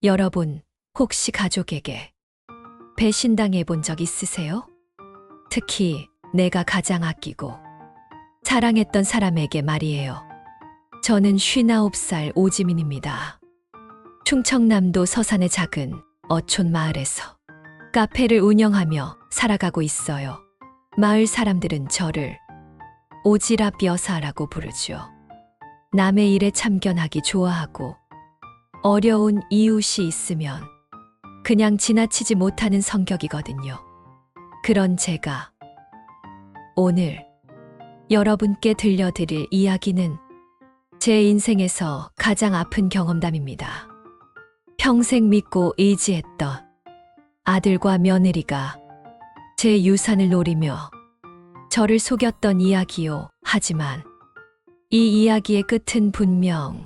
여러분, 혹시 가족에게 배신당해 본 적 있으세요? 특히 내가 가장 아끼고 사랑했던 사람에게 말이에요. 저는 59살 오지민입니다. 충청남도 서산의 작은 어촌 마을에서 카페를 운영하며 살아가고 있어요. 마을 사람들은 저를 오지랖 여사라고 부르죠. 남의 일에 참견하기 좋아하고 어려운 이웃이 있으면 그냥 지나치지 못하는 성격이거든요. 그런 제가 오늘 여러분께 들려드릴 이야기는 제 인생에서 가장 아픈 경험담입니다. 평생 믿고 의지했던 아들과 며느리가 제 유산을 노리며 저를 속였던 이야기요. 하지만 이 이야기의 끝은 분명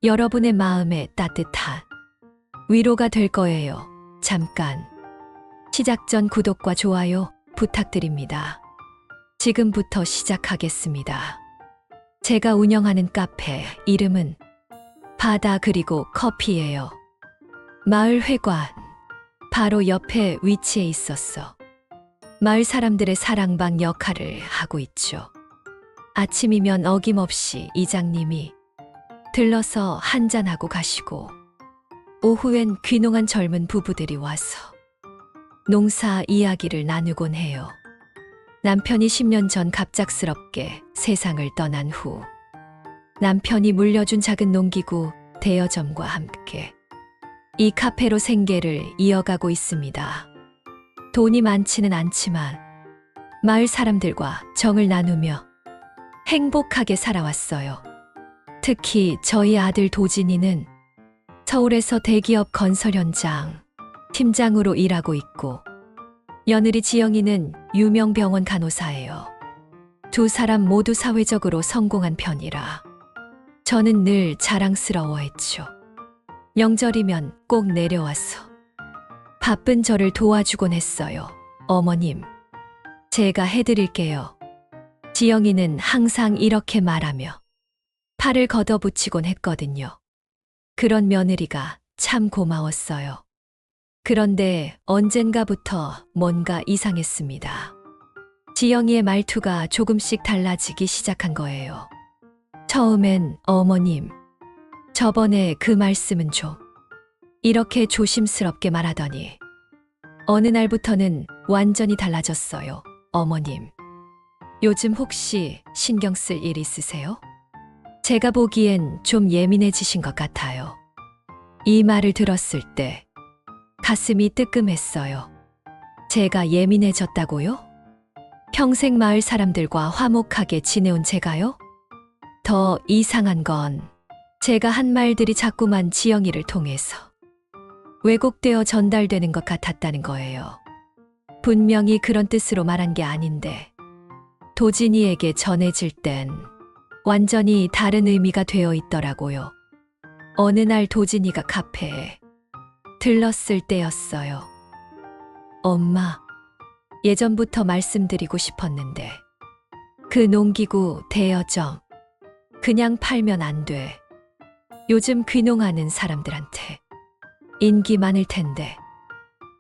여러분의 마음에 따뜻한 위로가 될 거예요. 잠깐 시작 전 구독과 좋아요 부탁드립니다. 지금부터 시작하겠습니다. 제가 운영하는 카페 이름은 바다 그리고 커피예요. 마을 회관 바로 옆에 위치해 있었어. 마을 사람들의 사랑방 역할을 하고 있죠. 아침이면 어김없이 이장님이 들러서 한잔하고 가시고 오후엔 귀농한 젊은 부부들이 와서 농사 이야기를 나누곤 해요. 남편이 10년 전 갑작스럽게 세상을 떠난 후 남편이 물려준 작은 농기구 대여점과 함께 이 카페로 생계를 이어가고 있습니다. 돈이 많지는 않지만 마을 사람들과 정을 나누며 행복하게 살아왔어요. 특히 저희 아들 도진이는 서울에서 대기업 건설 현장 팀장으로 일하고 있고 며느리 지영이는 유명 병원 간호사예요. 두 사람 모두 사회적으로 성공한 편이라 저는 늘 자랑스러워했죠. 명절이면 꼭 내려와서 바쁜 저를 도와주곤 했어요. 어머님, 제가 해드릴게요. 지영이는 항상 이렇게 말하며 팔을 걷어붙이곤 했거든요. 그런 며느리가 참 고마웠어요. 그런데 언젠가부터 뭔가 이상했습니다. 지영이의 말투가 조금씩 달라지기 시작한 거예요. 처음엔 어머님, 저번에 그 말씀은 좀 이렇게 조심스럽게 말하더니 어느 날부터는 완전히 달라졌어요. 어머님, 요즘 혹시 신경 쓸 일 있으세요? 제가 보기엔 좀 예민해지신 것 같아요. 이 말을 들었을 때 가슴이 뜨끔했어요. 제가 예민해졌다고요? 평생 마을 사람들과 화목하게 지내온 제가요? 더 이상한 건 제가 한 말들이 자꾸만 지영이를 통해서 왜곡되어 전달되는 것 같았다는 거예요. 분명히 그런 뜻으로 말한 게 아닌데 도진이에게 전해질 땐 완전히 다른 의미가 되어 있더라고요. 어느 날 도진이가 카페에 들렀을 때였어요. 엄마, 예전부터 말씀드리고 싶었는데 그 농기구 대여점 그냥 팔면 안 돼. 요즘 귀농하는 사람들한테 인기 많을 텐데.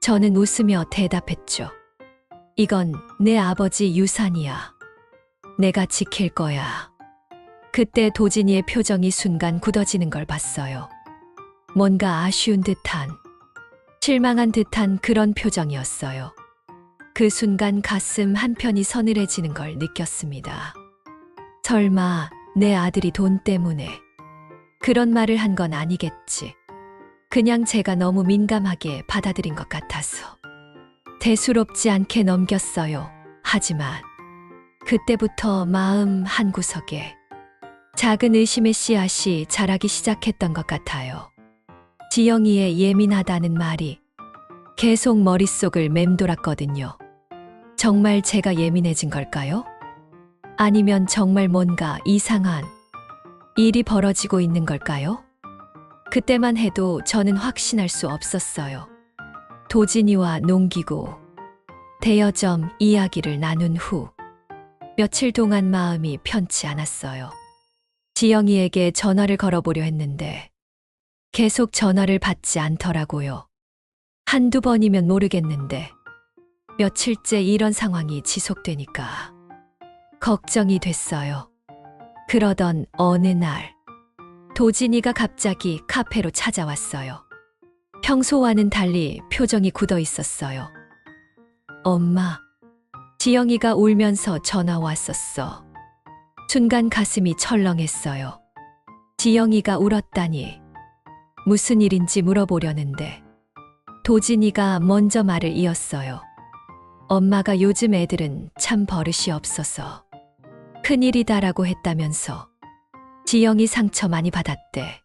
저는 웃으며 대답했죠. 이건 내 아버지 유산이야. 내가 지킬 거야. 그때 도진이의 표정이 순간 굳어지는 걸 봤어요. 뭔가 아쉬운 듯한, 실망한 듯한 그런 표정이었어요. 그 순간 가슴 한편이 서늘해지는 걸 느꼈습니다. 설마 내 아들이 돈 때문에 그런 말을 한 건 아니겠지. 그냥 제가 너무 민감하게 받아들인 것 같아서 대수롭지 않게 넘겼어요. 하지만 그때부터 마음 한구석에 작은 의심의 씨앗이 자라기 시작했던 것 같아요. 지영이의 예민하다는 말이 계속 머릿속을 맴돌았거든요. 정말 제가 예민해진 걸까요? 아니면 정말 뭔가 이상한 일이 벌어지고 있는 걸까요? 그때만 해도 저는 확신할 수 없었어요. 도진이와 농기구, 대여점 이야기를 나눈 후 며칠 동안 마음이 편치 않았어요. 지영이에게 전화를 걸어보려 했는데 계속 전화를 받지 않더라고요. 한두 번이면 모르겠는데 며칠째 이런 상황이 지속되니까 걱정이 됐어요. 그러던 어느 날 도진이가 갑자기 카페로 찾아왔어요. 평소와는 달리 표정이 굳어 있었어요. 엄마, 지영이가 울면서 전화 왔었어. 순간 가슴이 철렁했어요. 지영이가 울었다니 무슨 일인지 물어보려는데 도진이가 먼저 말을 이었어요. 엄마가 요즘 애들은 참 버릇이 없어서 큰일이다라고 했다면서 지영이 상처 많이 받았대.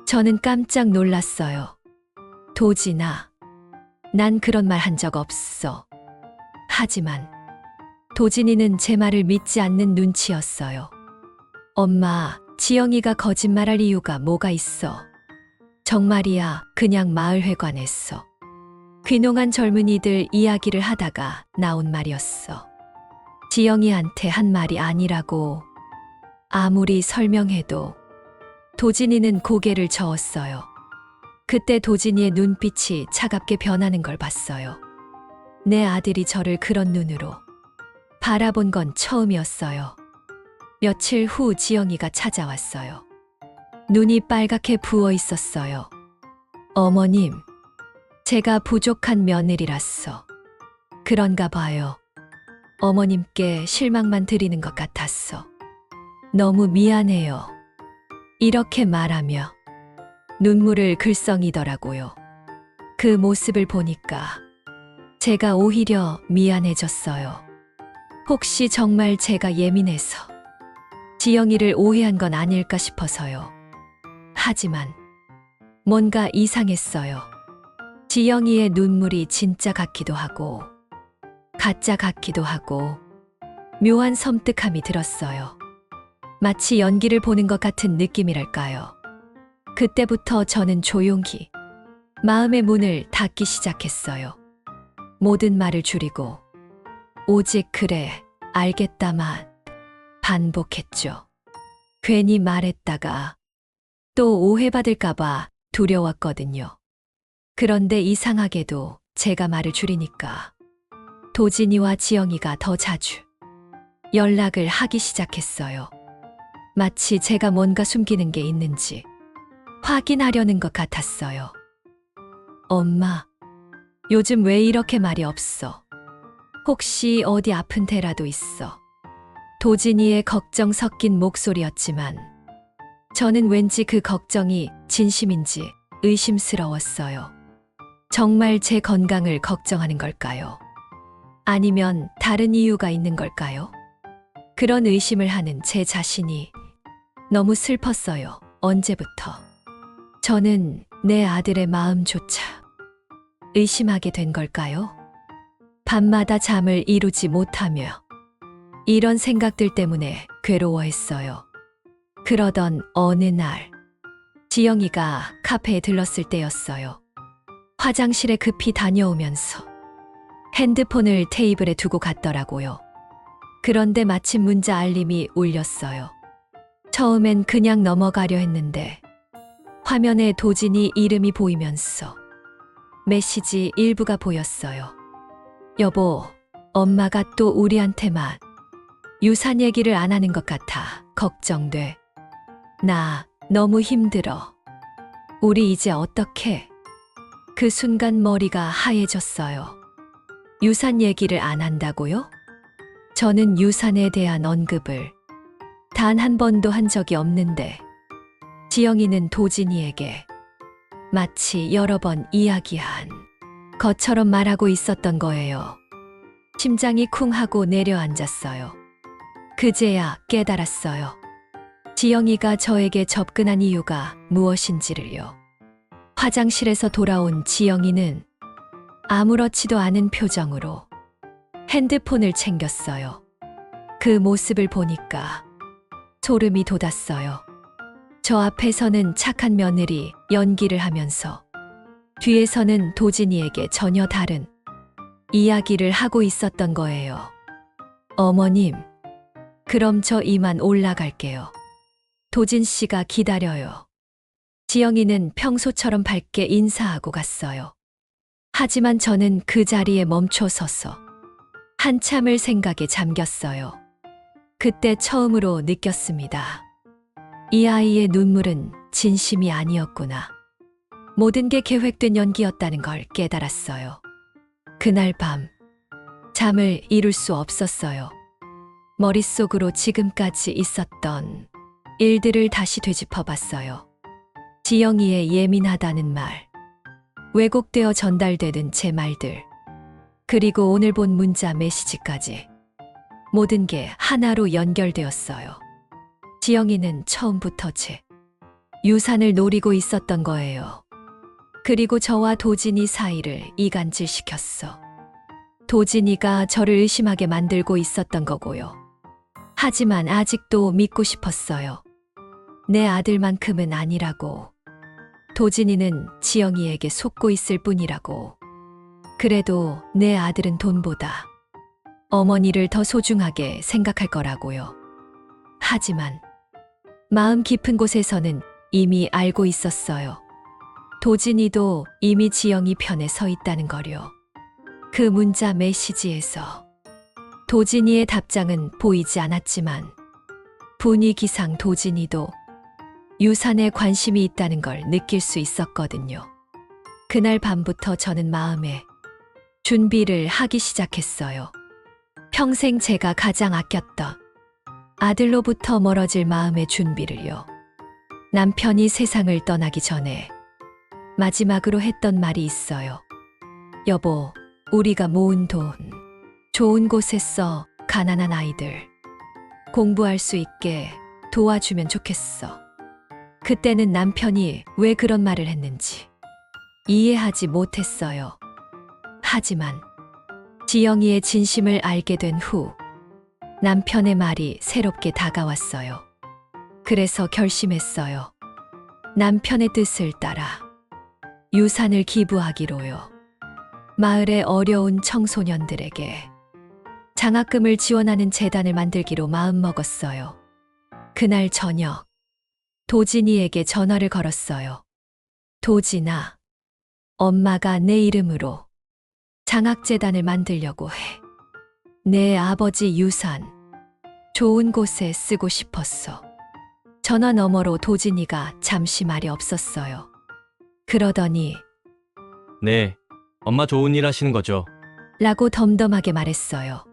저는 깜짝 놀랐어요. 도진아, 난 그런 말 한 적 없어. 하지만 도진이는 제 말을 믿지 않는 눈치였어요. 엄마, 지영이가 거짓말할 이유가 뭐가 있어? 정말이야, 그냥 마을회관에서 귀농한 젊은이들 이야기를 하다가 나온 말이었어. 지영이한테 한 말이 아니라고. 아무리 설명해도 도진이는 고개를 저었어요. 그때 도진이의 눈빛이 차갑게 변하는 걸 봤어요. 내 아들이 저를 그런 눈으로 바라본 건 처음이었어요. 며칠 후 지영이가 찾아왔어요. 눈이 빨갛게 부어 있었어요. 어머님, 제가 부족한 며느리라서 그런가 봐요. 어머님께 실망만 드리는 것 같았어. 너무 미안해요. 이렇게 말하며 눈물을 글썽이더라고요. 그 모습을 보니까 제가 오히려 미안해졌어요. 혹시 정말 제가 예민해서 지영이를 오해한 건 아닐까 싶어서요. 하지만 뭔가 이상했어요. 지영이의 눈물이 진짜 같기도 하고 가짜 같기도 하고 묘한 섬뜩함이 들었어요. 마치 연기를 보는 것 같은 느낌이랄까요. 그때부터 저는 조용히 마음의 문을 닫기 시작했어요. 모든 말을 줄이고 오직 그래, 알겠다만 반복했죠. 괜히 말했다가 또 오해받을까봐 두려웠거든요. 그런데 이상하게도 제가 말을 줄이니까 도진이와 지영이가 더 자주 연락을 하기 시작했어요. 마치 제가 뭔가 숨기는 게 있는지 확인하려는 것 같았어요. 엄마, 요즘 왜 이렇게 말이 없어? 혹시 어디 아픈 데라도 있어? 도진이의 걱정 섞인 목소리였지만 저는 왠지 그 걱정이 진심인지 의심스러웠어요. 정말 제 건강을 걱정하는 걸까요? 아니면 다른 이유가 있는 걸까요? 그런 의심을 하는 제 자신이 너무 슬펐어요. 언제부터 저는 내 아들의 마음조차 의심하게 된 걸까요? 밤마다 잠을 이루지 못하며 이런 생각들 때문에 괴로워했어요. 그러던 어느 날 지영이가 카페에 들렀을 때였어요. 화장실에 급히 다녀오면서 핸드폰을 테이블에 두고 갔더라고요. 그런데 마침 문자 알림이 울렸어요. 처음엔 그냥 넘어가려 했는데 화면에 도진이 이름이 보이면서 메시지 일부가 보였어요. 여보, 엄마가 또 우리한테만 유산 얘기를 안 하는 것 같아 걱정돼. 나 너무 힘들어. 우리 이제 어떡해? 그 순간 머리가 하얘졌어요. 유산 얘기를 안 한다고요? 저는 유산에 대한 언급을 단 한 번도 한 적이 없는데 지영이는 도진이에게 마치 여러 번 이야기한 것처럼 말하고 있었던 거예요. 심장이 쿵 하고 내려앉았어요. 그제야 깨달았어요. 지영이가 저에게 접근한 이유가 무엇인지를요. 화장실에서 돌아온 지영이는 아무렇지도 않은 표정으로 핸드폰을 챙겼어요. 그 모습을 보니까 소름이 돋았어요. 저 앞에서는 착한 며느리 연기를 하면서 뒤에서는 도진이에게 전혀 다른 이야기를 하고 있었던 거예요. 어머님, 그럼 저 이만 올라갈게요. 도진 씨가 기다려요. 지영이는 평소처럼 밝게 인사하고 갔어요. 하지만 저는 그 자리에 멈춰 서서 한참을 생각에 잠겼어요. 그때 처음으로 느꼈습니다. 이 아이의 눈물은 진심이 아니었구나. 모든 게 계획된 연기였다는 걸 깨달았어요. 그날 밤, 잠을 이룰 수 없었어요. 머릿속으로 지금까지 있었던 일들을 다시 되짚어 봤어요. 지영이의 예민하다는 말, 왜곡되어 전달되는 제 말들, 그리고 오늘 본 문자 메시지까지. 모든 게 하나로 연결되었어요. 지영이는 처음부터 제 유산을 노리고 있었던 거예요. 그리고 저와 도진이 사이를 이간질시켰어. 도진이가 저를 의심하게 만들고 있었던 거고요. 하지만 아직도 믿고 싶었어요. 내 아들만큼은 아니라고. 도진이는 지영이에게 속고 있을 뿐이라고. 그래도 내 아들은 돈보다 어머니를 더 소중하게 생각할 거라고요. 하지만 마음 깊은 곳에서는 이미 알고 있었어요. 도진이도 이미 지영이 편에 서 있다는 거요. 그 문자 메시지에서 도진이의 답장은 보이지 않았지만 분위기상 도진이도 유산에 관심이 있다는 걸 느낄 수 있었거든요. 그날 밤부터 저는 마음에 준비를 하기 시작했어요. 평생 제가 가장 아꼈던 아들로부터 멀어질 마음의 준비를요. 남편이 세상을 떠나기 전에 마지막으로 했던 말이 있어요. 여보, 우리가 모은 돈 좋은 곳에 써 가난한 아이들 공부할 수 있게 도와주면 좋겠어. 그때는 남편이 왜 그런 말을 했는지 이해하지 못했어요. 하지만 지영이의 진심을 알게 된 후 남편의 말이 새롭게 다가왔어요. 그래서 결심했어요. 남편의 뜻을 따라 유산을 기부하기로요. 마을의 어려운 청소년들에게 장학금을 지원하는 재단을 만들기로 마음먹었어요. 그날 저녁 도진이에게 전화를 걸었어요. 도진아, 엄마가 내 이름으로 장학재단을 만들려고 해. 내 아버지 유산 좋은 곳에 쓰고 싶었어. 전화 너머로 도진이가 잠시 말이 없었어요. 그러더니 네, 엄마 좋은 일 하시는 거죠? 라고 덤덤하게 말했어요.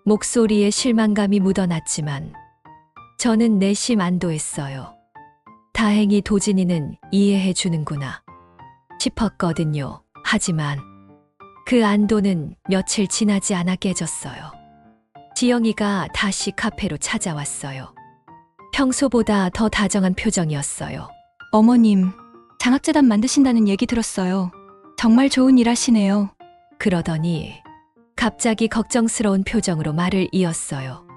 목소리에 실망감이 묻어났지만 저는 내심 안도했어요. 다행히 도진이는 이해해 주는구나 싶었거든요. 하지만 그 안도는 며칠 지나지 않아 깨졌어요. 지영이가 다시 카페로 찾아왔어요. 평소보다 더 다정한 표정이었어요. 어머님, 장학재단 만드신다는 얘기 들었어요. 정말 좋은 일 하시네요. 그러더니 갑자기 걱정스러운 표정으로 말을 이었어요.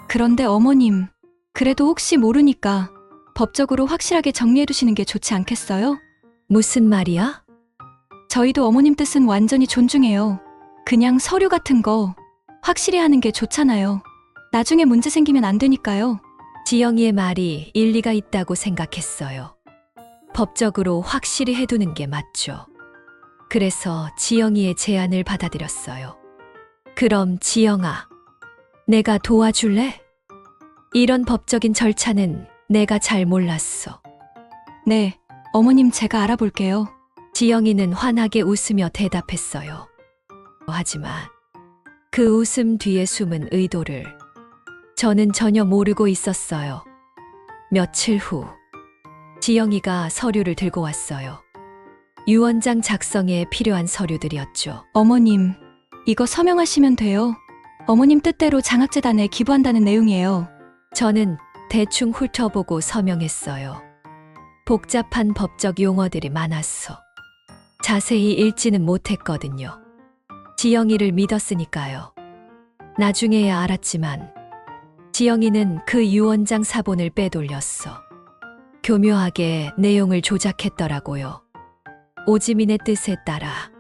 그런데 어머님, 그래도 혹시 모르니까 법적으로 확실하게 정리해 두시는 게 좋지 않겠어요? 무슨 말이야? 저희도 어머님 뜻은 완전히 존중해요. 그냥 서류 같은 거 확실히 하는 게 좋잖아요. 나중에 문제 생기면 안 되니까요. 지영이의 말이 일리가 있다고 생각했어요. 법적으로 확실히 해두는 게 맞죠. 그래서 지영이의 제안을 받아들였어요. 그럼 지영아, 내가 도와줄래? 이런 법적인 절차는 내가 잘 몰랐어. 네, 어머님 제가 알아볼게요. 지영이는 환하게 웃으며 대답했어요. 하지만 그 웃음 뒤에 숨은 의도를 저는 전혀 모르고 있었어요. 며칠 후 지영이가 서류를 들고 왔어요. 유언장 작성에 필요한 서류들이었죠. 어머님, 이거 서명하시면 돼요. 어머님 뜻대로 장학재단에 기부한다는 내용이에요. 저는 대충 훑어보고 서명했어요. 복잡한 법적 용어들이 많았어. 자세히 읽지는 못했거든요. 지영이를 믿었으니까요. 나중에야 알았지만 지영이는 그 유언장 사본을 빼돌렸어. 교묘하게 내용을 조작했더라고요. 오지민의 뜻에 따라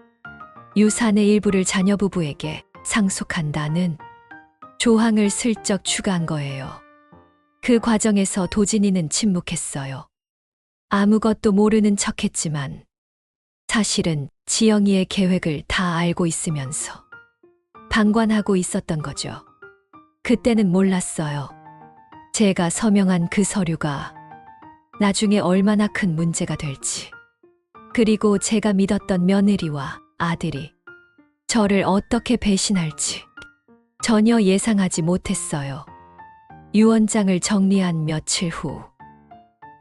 유산의 일부를 자녀 부부에게 상속한다는 조항을 슬쩍 추가한 거예요. 그 과정에서 도진이는 침묵했어요. 아무것도 모르는 척했지만 사실은 지영이의 계획을 다 알고 있으면서 방관하고 있었던 거죠. 그때는 몰랐어요. 제가 서명한 그 서류가 나중에 얼마나 큰 문제가 될지. 그리고 제가 믿었던 며느리와 아들이 저를 어떻게 배신할지 전혀 예상하지 못했어요. 유언장을 정리한 며칠 후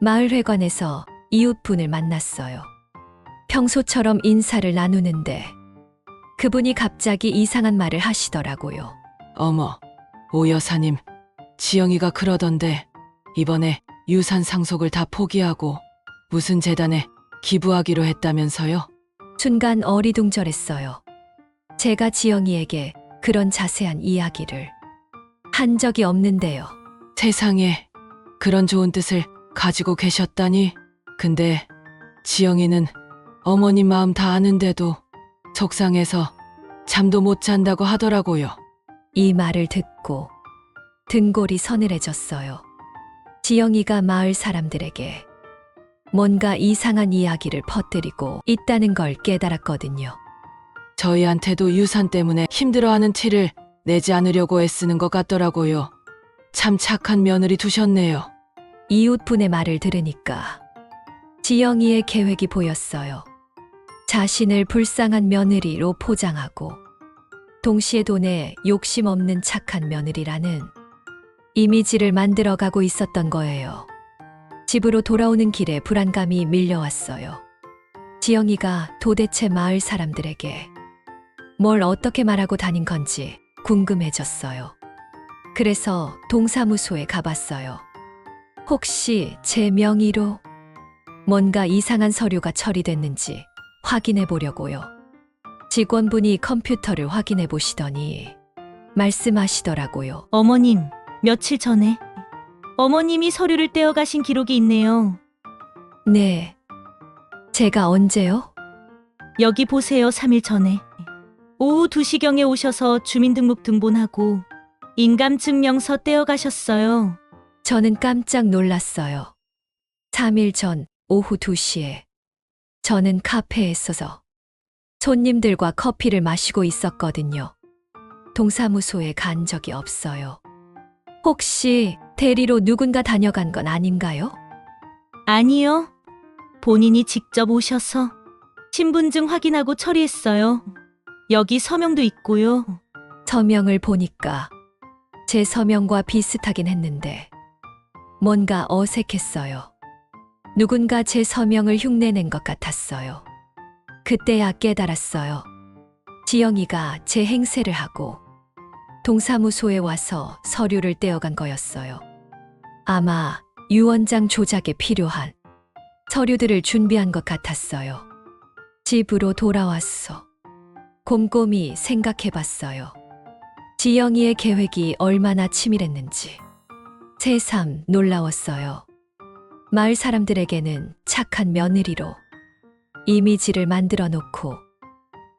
마을회관에서 이웃분을 만났어요. 평소처럼 인사를 나누는데 그분이 갑자기 이상한 말을 하시더라고요. 어머, 오 여사님, 지영이가 그러던데 이번에 유산 상속을 다 포기하고 무슨 재단에 기부하기로 했다면서요? 순간 어리둥절했어요. 제가 지영이에게 그런 자세한 이야기를 한 적이 없는데요. 세상에, 그런 좋은 뜻을 가지고 계셨다니. 근데 지영이는 어머님 마음 다 아는데도 속상해서 잠도 못 잔다고 하더라고요. 이 말을 듣고 등골이 서늘해졌어요. 지영이가 마을 사람들에게 뭔가 이상한 이야기를 퍼뜨리고 있다는 걸 깨달았거든요. 저희한테도 유산 때문에 힘들어하는 티를 내지 않으려고 애쓰는 것 같더라고요. 참 착한 며느리 두셨네요. 이웃분의 말을 들으니까 지영이의 계획이 보였어요. 자신을 불쌍한 며느리로 포장하고 동시에 돈에 욕심 없는 착한 며느리라는 이미지를 만들어가고 있었던 거예요. 집으로 돌아오는 길에 불안감이 밀려왔어요. 지영이가 도대체 마을 사람들에게 뭘 어떻게 말하고 다닌 건지 궁금해졌어요. 그래서 동사무소에 가봤어요. 혹시 제 명의로 뭔가 이상한 서류가 처리됐는지 확인해 보려고요. 직원분이 컴퓨터를 확인해 보시더니 말씀하시더라고요. 어머님, 며칠 전에 어머님이 서류를 떼어가신 기록이 있네요. 네. 제가 언제요? 여기 보세요. 3일 전에. 오후 2시경에 오셔서 주민등록 등본하고 인감증명서 떼어가셨어요. 저는 깜짝 놀랐어요. 3일 전 오후 2시에 저는 카페에 있어서 손님들과 커피를 마시고 있었거든요. 동사무소에 간 적이 없어요. 혹시 대리로 누군가 다녀간 건 아닌가요? 아니요. 본인이 직접 오셔서 신분증 확인하고 처리했어요. 여기 서명도 있고요. 서명을 보니까 제 서명과 비슷하긴 했는데 뭔가 어색했어요. 누군가 제 서명을 흉내낸 것 같았어요. 그때야 깨달았어요. 지영이가 제 행세를 하고 동사무소에 와서 서류를 떼어간 거였어요. 아마 유언장 조작에 필요한 서류들을 준비한 것 같았어요. 집으로 돌아왔어. 곰곰이 생각해봤어요. 지영이의 계획이 얼마나 치밀했는지 새삼 놀라웠어요. 마을 사람들에게는 착한 며느리로 이미지를 만들어 놓고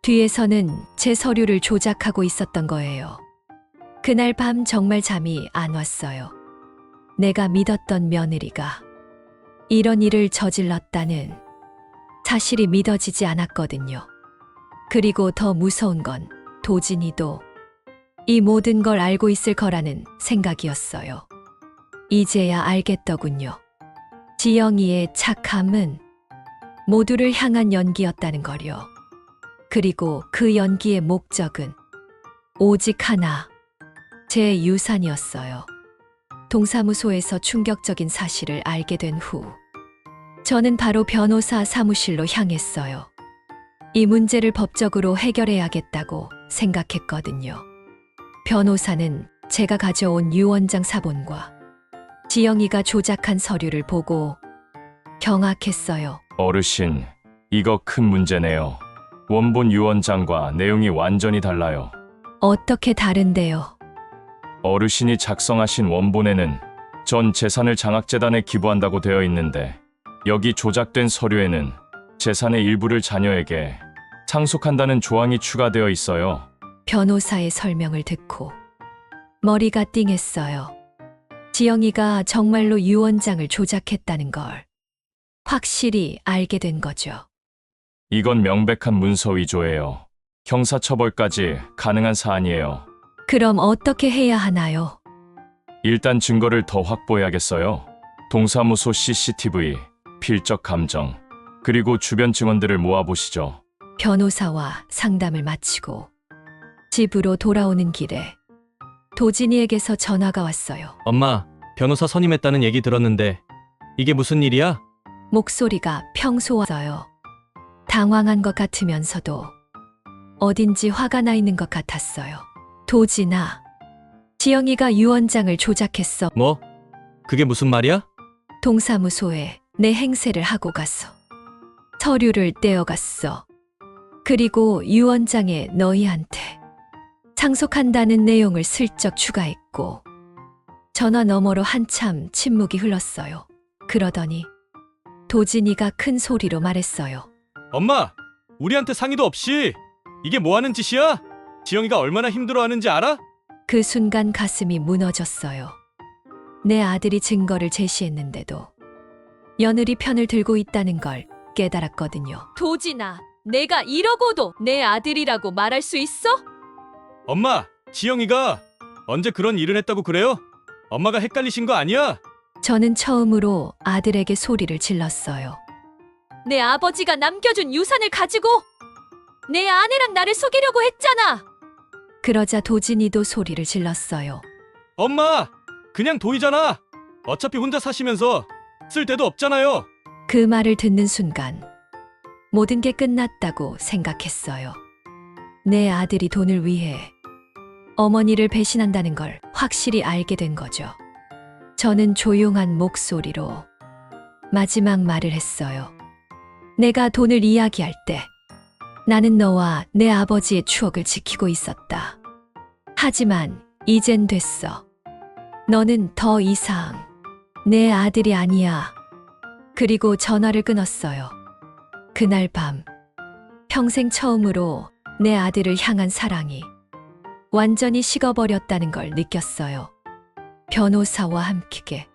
뒤에서는 제 서류를 조작하고 있었던 거예요. 그날 밤 정말 잠이 안 왔어요. 내가 믿었던 며느리가 이런 일을 저질렀다는 사실이 믿어지지 않았거든요. 그리고 더 무서운 건 도진이도 이 모든 걸 알고 있을 거라는 생각이었어요. 이제야 알겠더군요. 지영이의 착함은 모두를 향한 연기였다는 걸요. 그리고 그 연기의 목적은 오직 하나, 제 유산이었어요. 동사무소에서 충격적인 사실을 알게 된 후, 저는 바로 변호사 사무실로 향했어요. 이 문제를 법적으로 해결해야겠다고 생각했거든요. 변호사는 제가 가져온 유언장 사본과 지영이가 조작한 서류를 보고 경악했어요. 어르신, 이거 큰 문제네요. 원본 유언장과 내용이 완전히 달라요. 어떻게 다른데요? 어르신이 작성하신 원본에는 전 재산을 장학재단에 기부한다고 되어 있는데 여기 조작된 서류에는 재산의 일부를 자녀에게 상속한다는 조항이 추가되어 있어요. 변호사의 설명을 듣고 머리가 띵했어요. 지영이가 정말로 유언장을 조작했다는 걸 확실히 알게 된 거죠. 이건 명백한 문서 위조예요. 형사처벌까지 가능한 사안이에요. 그럼 어떻게 해야 하나요? 일단 증거를 더 확보해야겠어요. 동사무소 CCTV, 필적 감정, 그리고 주변 증언들을 모아보시죠. 변호사와 상담을 마치고 집으로 돌아오는 길에 도진이에게서 전화가 왔어요. 엄마, 변호사 선임했다는 얘기 들었는데 이게 무슨 일이야? 목소리가 평소와요. 당황한 것 같으면서도 어딘지 화가 나 있는 것 같았어요. 도진아, 지영이가 유언장을 조작했어. 뭐? 그게 무슨 말이야? 동사무소에 내 행세를 하고 가서 서류를 떼어갔어. 그리고 유언장에 너희한테 상속한다는 내용을 슬쩍 추가했고 전화 너머로 한참 침묵이 흘렀어요. 그러더니 도진이가 큰 소리로 말했어요. 엄마, 우리한테 상의도 없이 이게 뭐 하는 짓이야? 지영이가 얼마나 힘들어하는지 알아? 그 순간 가슴이 무너졌어요. 내 아들이 증거를 제시했는데도 며느리 편을 들고 있다는 걸 깨달았거든요. 도진아, 내가 이러고도 내 아들이라고 말할 수 있어? 엄마, 지영이가 언제 그런 일을 했다고 그래요? 엄마가 헷갈리신 거 아니야? 저는 처음으로 아들에게 소리를 질렀어요. 내 아버지가 남겨준 유산을 가지고 내 아내랑 나를 속이려고 했잖아. 그러자 도진이도 소리를 질렀어요. 엄마, 그냥 도이잖아. 어차피 혼자 사시면서 쓸 데도 없잖아요. 그 말을 듣는 순간 모든 게 끝났다고 생각했어요. 내 아들이 돈을 위해 어머니를 배신한다는 걸 확실히 알게 된 거죠. 저는 조용한 목소리로 마지막 말을 했어요. 내가 돈을 이야기할 때 나는 너와 내 아버지의 추억을 지키고 있었다. 하지만 이젠 됐어. 너는 더 이상 내 아들이 아니야. 그리고 전화를 끊었어요. 그날 밤 평생 처음으로 내 아들을 향한 사랑이 완전히 식어버렸다는 걸 느꼈어요. 변호사와 함께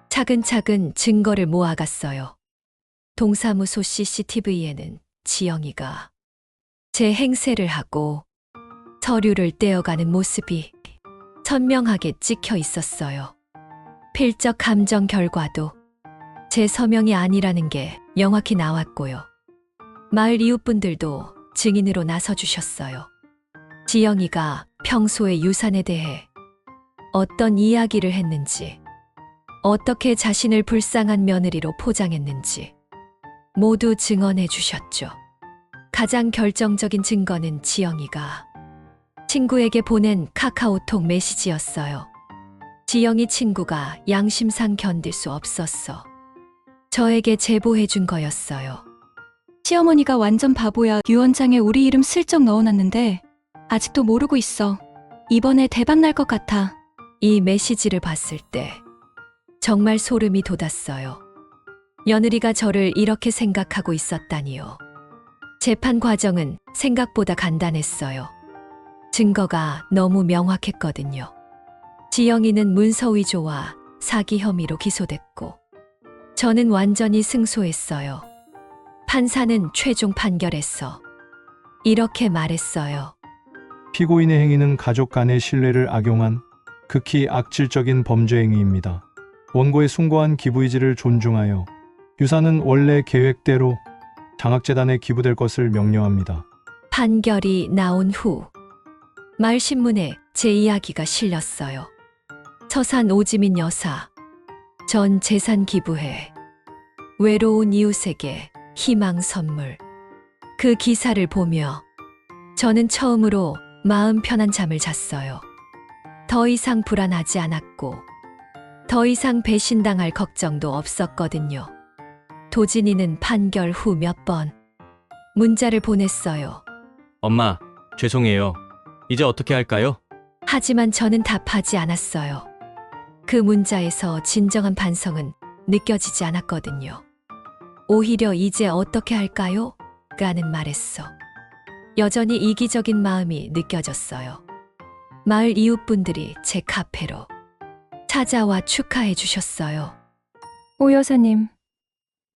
차근차근 증거를 모아갔어요. 동사무소 CCTV에는 지영이가 제 행세를 하고 서류를 떼어가는 모습이 선명하게 찍혀 있었어요. 필적 감정 결과도 제 서명이 아니라는 게 명확히 나왔고요. 마을 이웃분들도 증인으로 나서주셨어요. 지영이가 평소에 유산에 대해 어떤 이야기를 했는지, 어떻게 자신을 불쌍한 며느리로 포장했는지 모두 증언해 주셨죠. 가장 결정적인 증거는 지영이가 친구에게 보낸 카카오톡 메시지였어요. 지영이 친구가 양심상 견딜 수 없었어. 저에게 제보해 준 거였어요. 시어머니가 완전 바보야. 유언장에 우리 이름 슬쩍 넣어놨는데 아직도 모르고 있어. 이번에 대박 날 것 같아. 이 메시지를 봤을 때 정말 소름이 돋았어요. 며느리가 저를 이렇게 생각하고 있었다니요. 재판 과정은 생각보다 간단했어요. 증거가 너무 명확했거든요. 지영이는 문서 위조와 사기 혐의로 기소됐고 저는 완전히 승소했어요. 판사는 최종 판결에서 이렇게 말했어요. 피고인의 행위는 가족 간의 신뢰를 악용한 극히 악질적인 범죄 행위입니다. 원고의 숭고한 기부의지를 존중하여 유산은 원래 계획대로 장학재단에 기부될 것을 명령합니다. 판결이 나온 후 마을신문에 제 이야기가 실렸어요. 서산 오지민 여사, 전 재산 기부해 외로운 이웃에게 희망 선물. 그 기사를 보며 저는 처음으로 마음 편한 잠을 잤어요. 더 이상 불안하지 않았고 더 이상 배신당할 걱정도 없었거든요. 도진이는 판결 후 몇 번 문자를 보냈어요. 엄마, 죄송해요. 이제 어떻게 할까요? 하지만 저는 답하지 않았어요. 그 문자에서 진정한 반성은 느껴지지 않았거든요. 오히려 이제 어떻게 할까요? 라는 말했어. 여전히 이기적인 마음이 느껴졌어요. 마을 이웃분들이 제 카페로 찾아와 축하해 주셨어요. 오 여사님,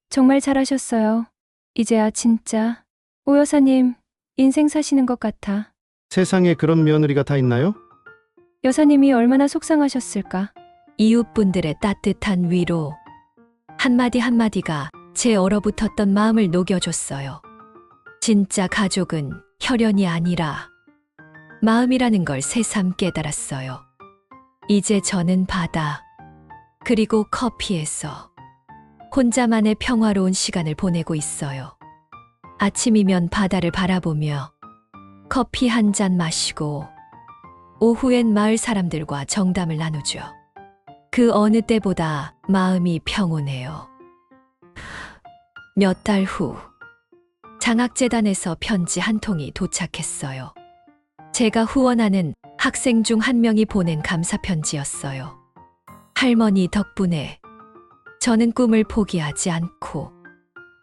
정말 잘하셨어요. 이제야 진짜 오 여사님 인생 사시는 것 같아. 세상에 그런 며느리가 다 있나요? 여사님이 얼마나 속상하셨을까. 이웃분들의 따뜻한 위로. 한마디 한마디가 제 얼어붙었던 마음을 녹여줬어요. 진짜 가족은 혈연이 아니라 마음이라는 걸 새삼 깨달았어요. 이제 저는 바다, 그리고 커피에서 혼자만의 평화로운 시간을 보내고 있어요. 아침이면 바다를 바라보며 커피 한 잔 마시고 오후엔 마을 사람들과 정담을 나누죠. 그 어느 때보다 마음이 평온해요. 몇 달 후, 장학재단에서 편지 한 통이 도착했어요. 제가 후원하는 학생 중 한 명이 보낸 감사 편지였어요. 할머니 덕분에 저는 꿈을 포기하지 않고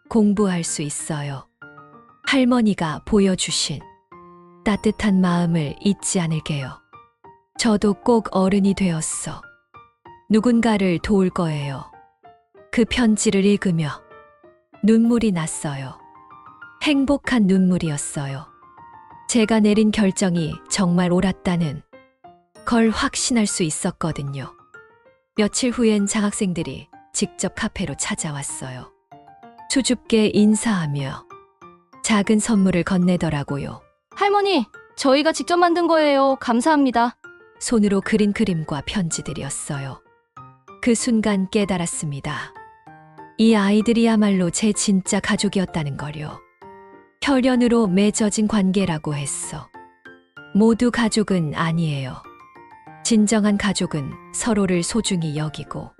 공부할 수 있어요. 할머니가 보여주신 따뜻한 마음을 잊지 않을게요. 저도 꼭 어른이 되었어. 누군가를 도울 거예요. 그 편지를 읽으며 눈물이 났어요. 행복한 눈물이었어요. 제가 내린 결정이 정말 옳았다는 걸 확신할 수 있었거든요. 며칠 후엔 장학생들이 직접 카페로 찾아왔어요. 수줍게 인사하며 작은 선물을 건네더라고요. 할머니, 저희가 직접 만든 거예요. 감사합니다. 손으로 그린 그림과 편지들이었어요. 그 순간 깨달았습니다. 이 아이들이야말로 제 진짜 가족이었다는 걸요. 혈연으로 맺어진 관계라고 했어. 모두 가족은 아니에요. 진정한 가족은 서로를 소중히 여기고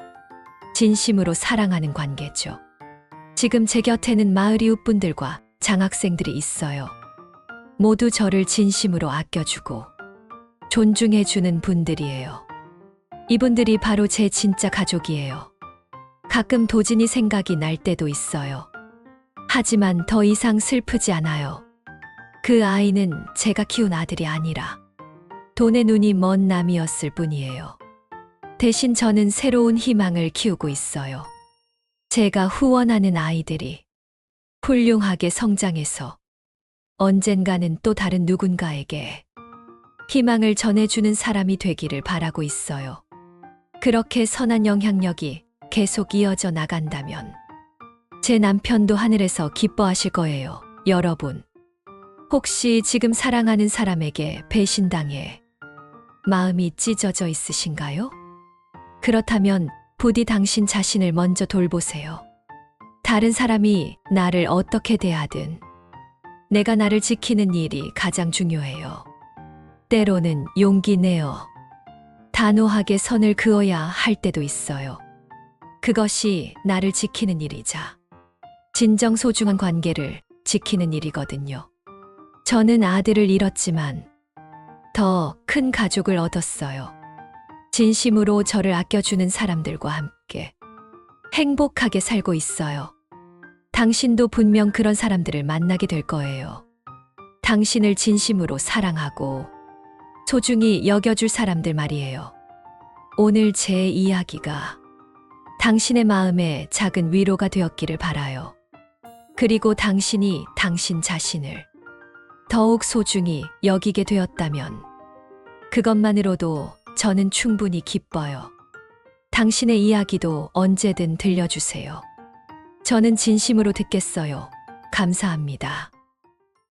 진심으로 사랑하는 관계죠. 지금 제 곁에는 마을 이웃분들과 장학생들이 있어요. 모두 저를 진심으로 아껴주고 존중해주는 분들이에요. 이분들이 바로 제 진짜 가족이에요. 가끔 도진이 생각이 날 때도 있어요. 하지만 더 이상 슬프지 않아요. 그 아이는 제가 키운 아들이 아니라 돈의 눈이 먼 남이었을 뿐이에요. 대신 저는 새로운 희망을 키우고 있어요. 제가 후원하는 아이들이 훌륭하게 성장해서 언젠가는 또 다른 누군가에게 희망을 전해주는 사람이 되기를 바라고 있어요. 그렇게 선한 영향력이 계속 이어져 나간다면 제 남편도 하늘에서 기뻐하실 거예요. 여러분, 혹시 지금 사랑하는 사람에게 배신당해 마음이 찢어져 있으신가요? 그렇다면 부디 당신 자신을 먼저 돌보세요. 다른 사람이 나를 어떻게 대하든 내가 나를 지키는 일이 가장 중요해요. 때로는 용기 내어 단호하게 선을 그어야 할 때도 있어요. 그것이 나를 지키는 일이자 진정 소중한 관계를 지키는 일이거든요. 저는 아들을 잃었지만 더 큰 가족을 얻었어요. 진심으로 저를 아껴주는 사람들과 함께 행복하게 살고 있어요. 당신도 분명 그런 사람들을 만나게 될 거예요. 당신을 진심으로 사랑하고 소중히 여겨줄 사람들 말이에요. 오늘 제 이야기가 당신의 마음에 작은 위로가 되었기를 바라요. 그리고 당신이 당신 자신을 더욱 소중히 여기게 되었다면 그것만으로도 저는 충분히 기뻐요. 당신의 이야기도 언제든 들려주세요. 저는 진심으로 듣겠어요. 감사합니다.